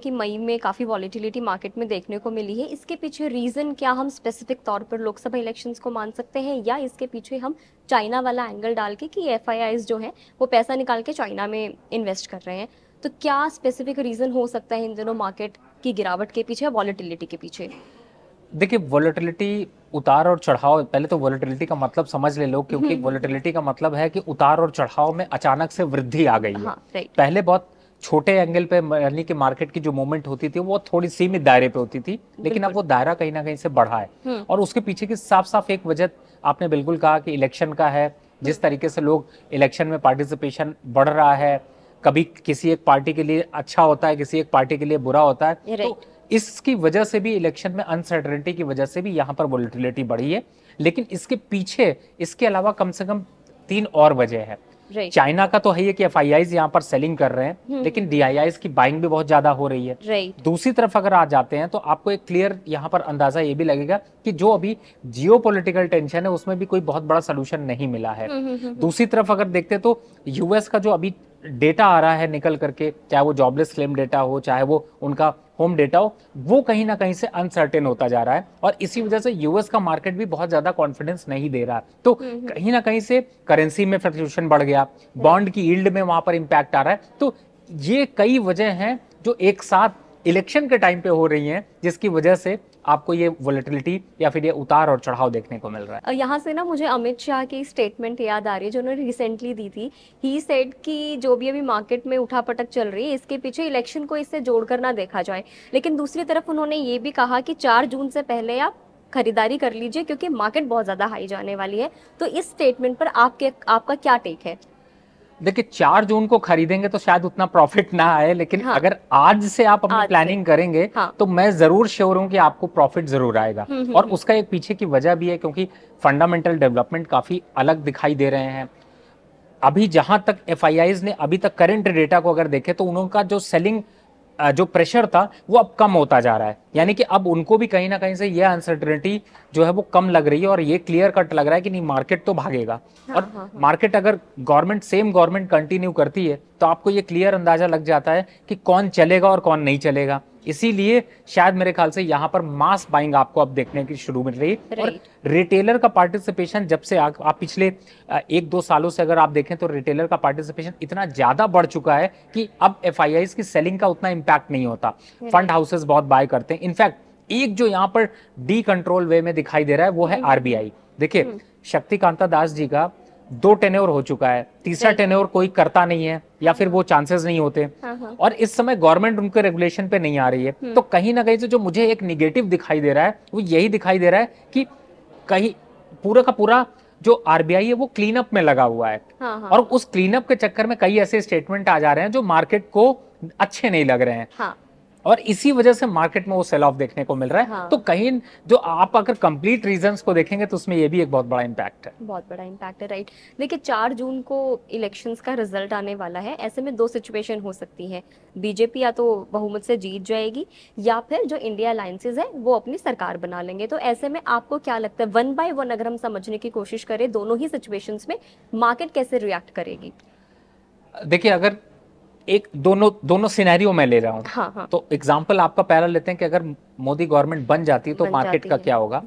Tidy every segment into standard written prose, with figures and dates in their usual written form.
कि मई में काफ़ी वॉलेटिलिटी मार्केट में देखने को मिली है, इसके पीछे रीज़न क्या हम स्पेसिफिक तौर पर लोकसभा इलेक्शंस को मान सकते हैं, या इसके पीछे हम चाइना वाला एंगल डाल के कि एफआईआईज जो हैं वो पैसा निकाल के चाइना में इन्वेस्ट कर रहे हैं? तो क्या स्पेसिफिक रीज़न हो सकता है इन दिनों मार्केट की गिरावट के पीछे, वॉलेटिलिटी के पीछे? देखिए, वोलेटिलिटी, उतार और चढ़ाव, पहले तो वोलेटिलिटी का मतलब समझ ले लोग, क्योंकि वोलेटिलिटी का मतलब है कि उतार और चढ़ाव में अचानक से वृद्धि आ गई है। हाँ, राइट। पहले बहुत छोटे एंगल पे, यानी कि मार्केट की जो मूवमेंट होती थी वो थोड़ी सीमित दायरे पे होती थी, लेकिन अब वो दायरा कहीं ना कहीं से बढ़ा है। और उसके पीछे की साफ साफ एक वजह आपने बिल्कुल कहा कि इलेक्शन का है। जिस तरीके से लोग इलेक्शन में पार्टिसिपेशन बढ़ रहा है, कभी किसी एक पार्टी के लिए अच्छा होता है, किसी एक पार्टी के लिए बुरा होता है, तो इसकी वजह से भी, इलेक्शन में अनसर्टेनिटी की वजह से भी यहाँ पर वोलेटिलिटी बढ़ी है। लेकिन इसके पीछे, इसके अलावा कम से कम 3 और वजह है। चाइना का तो है ये कि एफआईआईज यहाँ पर सेलिंग कर रहे हैं, लेकिन डीआईआईज की बाइंग भी बहुत ज्यादा हो रही है। दूसरी तरफ अगर आ जाते हैं तो आपको एक क्लियर यहाँ पर अंदाजा ये भी लगेगा कि जो अभी जियोपॉलिटिकल टेंशन है उसमें भी कोई बहुत बड़ा सोल्यूशन नहीं मिला है। दूसरी तरफ अगर देखते तो यूएस का जो अभी डेटा आ रहा है निकल करके, चाहे वो जॉबलेस क्लेम डेटा हो, चाहे वो उनका होम डेटा हो, वो कहीं ना कहीं से अनसर्टेन होता जा रहा है, और इसी वजह से यूएस का मार्केट भी बहुत ज्यादा कॉन्फिडेंस नहीं दे रहा है। तो कहीं ना कहीं से करेंसी में फ्लक्चुएशन बढ़ गया, बॉन्ड की यील्ड में वहां पर इंपैक्ट आ रहा है। तो ये कई वजह हैं जो एक साथ इलेक्शन के टाइम पे हो रही हैं, जिसकी वजह से आपको ये वोलेटिलिटी या फिर ये उतार और चढ़ाव देखने को मिल रहा है। यहाँ से ना मुझे अमित शाह की स्टेटमेंट याद आ रही है जो उन्होंने रिसेंटली दी थी। ही सेड कि जो भी अभी मार्केट में उठापटक चल रही है इसके पीछे इलेक्शन को इससे जोड़कर ना देखा जाए, लेकिन दूसरी तरफ उन्होंने ये भी कहा कि 4 जून से पहले आप खरीदारी कर लीजिए क्योंकि मार्केट बहुत ज्यादा हाई जाने वाली है। तो इस स्टेटमेंट पर आपका क्या टेक है? देखिए, 4 जून को खरीदेंगे तो शायद उतना प्रॉफिट ना आए, लेकिन अगर आज से आप अपनी प्लानिंग करेंगे तो मैं जरूर श्योर हूं कि आपको प्रॉफिट जरूर आएगा। और उसका एक पीछे की वजह भी है, क्योंकि फंडामेंटल डेवलपमेंट काफी अलग दिखाई दे रहे हैं। अभी जहां तक एफआईआईज ने अभी तक करंट डेटा को अगर देखे तो उनका जो सेलिंग जो प्रेशर था वो अब कम होता जा रहा है, यानी कि अब उनको भी कहीं ना कहीं से ये अनसर्टेनिटी जो है वो कम लग रही है, और ये क्लियर कट लग रहा है कि नहीं, मार्केट तो भागेगा। और मार्केट, अगर सेम गवर्नमेंट कंटिन्यू करती है तो आपको ये क्लियर अंदाजा लग जाता है कि कौन चलेगा और कौन नहीं चलेगा। इसीलिए शायद मेरे ख्याल से यहाँ पर मास बाइंग आपको अब देखने की शुरू मिल रही है। और रिटेलर का पार्टिसिपेशन जब से आप पिछले 1-2 सालों से अगर आप देखें तो रिटेलर का पार्टिसिपेशन इतना ज्यादा बढ़ चुका है कि अब एफआईआईज की सेलिंग का उतना इंपैक्ट नहीं होता। फंड हाउसेस बहुत बाय करते हैं। इनफैक्ट एक जो यहाँ पर डी कंट्रोल वे में दिखाई दे रहा है वो है आरबीआई। देखिए, शक्तिकांता दास जी का 2 टेन्योर हो चुका है, तीसरा टेन्योर कोई करता नहीं है, या फिर वो चांसेस नहीं होते, और इस समय गवर्नमेंट उनके रेगुलेशन पे नहीं आ रही है। तो कहीं ना कहीं से जो मुझे एक निगेटिव दिखाई दे रहा है वो यही दिखाई दे रहा है कि कहीं पूरा का पूरा जो आरबीआई है वो क्लीन अप में लगा हुआ है। और उस क्लीन अप के चक्कर में कई ऐसे स्टेटमेंट आ जा रहे हैं जो मार्केट को अच्छे नहीं लग रहे हैं, और इसी वजह से मार्केट में वो सेल ऑफ देखने को मिल रहा है। तो कहीं जो आप अगर कंप्लीट रीजंस को देखेंगे तो उसमें ये भी एक बहुत बड़ा इंपैक्ट है। बहुत बड़ा इंपैक्ट है, राइट। देखिए, 4 जून को इलेक्शंस का रिजल्ट आने वाला है। ऐसे में 2 सिचुएशन हो सकती है, बीजेपी या तो बहुमत से जीत जाएगी, या फिर जो इंडिया अलायंसेज है वो अपनी सरकार बना लेंगे। तो ऐसे में आपको क्या लगता है, 1 बाय 1 अगर हम समझने की कोशिश करें दोनों ही सिचुएशंस में मार्केट कैसे रिएक्ट करेगी? देखिए, अगर एक दोनों सिनेरियो में ले रहा हूं, तो एग्जांपल आपका पहला लेते हैं कि अगर मोदी गवर्नमेंट बन जाती है तो मार्केट का क्या होगा।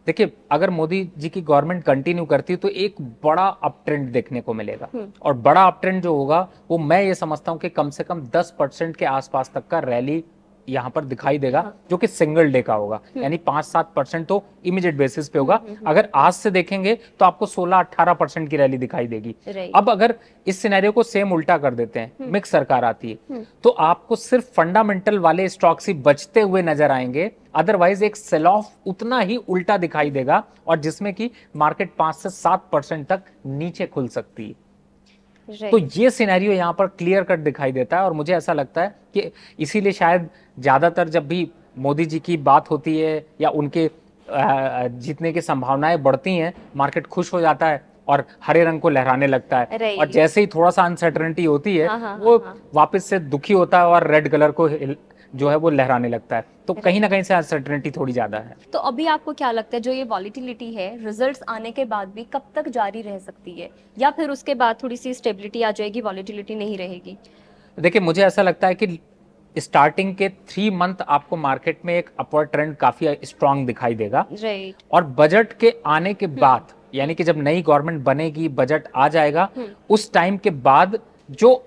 देखिए, अगर मोदी जी की गवर्नमेंट कंटिन्यू करती है तो एक बड़ा अप ट्रेंड देखने को मिलेगा, और बड़ा अप ट्रेंड जो होगा वो मैं ये समझता हूं कि कम से कम 10% के आसपास तक का रैली यहाँ पर दिखाई देगा, जो कि सिंगल डे का होगा, यानी 5-7% तो इमीडिएट बेसिस पे होगा। अगर आज से देखेंगे तो आपको 16-18% की रैली दिखाई देगी। अब अगर इस सिनेरियो को सेम उल्टा कर देते हैं, मिक्स सरकार आती है, तो आपको सिर्फ फंडामेंटल वाले स्टॉक्स ही बचते हुए नजर आएंगे, अदरवाइज एक सेल ऑफ उतना ही उल्टा दिखाई देगा, और जिसमें कि मार्केट 5 से 7% तक नीचे खुल सकती है। तो ये सिनेरियो यहाँ पर क्लियर कट दिखाई देता है, और मुझे ऐसा लगता है कि इसीलिए शायद ज्यादातर जब भी मोदी जी की बात होती है या उनके जीतने की संभावनाएं बढ़ती हैं, मार्केट खुश हो जाता है और हरे रंग को लहराने लगता है, और जैसे ही थोड़ा सा अनसर्टेनिटी होती है वो वापस से दुखी होता है और रेड कलर को जो है वो लहराने लगता है। तो कहीं ना कहीं से अनसर्टेनिटी थोड़ी ज्यादा है। तो अभी आपको क्या लगता है, जो ये वॉलिटिलिटी है रिजल्ट्स आने के बाद भी कब तक जारी रह सकती है, या फिर उसके बाद थोड़ी सी स्टेबिलिटी आ जाएगी, वॉलिटिलिटी नहीं रहेगी? देखिए, मुझे ऐसा लगता है कि स्टार्टिंग के 3 मंथ आपको मार्केट में एक अपवर्ड ट्रेंड काफी स्ट्रांग दिखाई देगा। राइट। और बजट के आने के बाद, यानी कि जब नई गवर्नमेंट बनेगी, बजट आ जाएगा, उस टाइम के बाद जो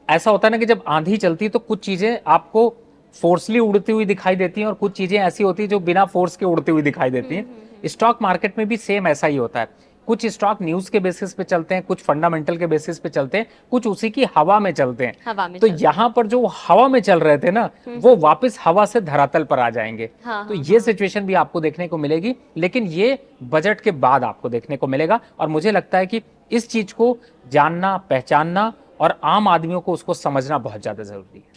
ऐसा होता है ना कि जब आंधी चलती है तो कुछ चीजें आपको फोर्सली उड़ती हुई दिखाई देती हैं और कुछ चीजें ऐसी होती है जो बिना फोर्स के उड़ती हुई दिखाई देती हैं। स्टॉक मार्केट में भी सेम ऐसा ही होता है। कुछ स्टॉक न्यूज के बेसिस पे चलते हैं, कुछ फंडामेंटल के बेसिस पे चलते हैं, कुछ उसी की हवा में चलते हैं। तो यहाँ पर जो हवा में चल रहे थे ना, वो वापस हवा से धरातल पर आ जाएंगे। तो ये सिचुएशन भी आपको देखने को मिलेगी, लेकिन ये बजट के बाद आपको देखने को मिलेगा। और मुझे लगता है कि इस चीज को जानना, पहचानना और आम आदमियों को उसको समझना बहुत ज्यादा जरूरी है।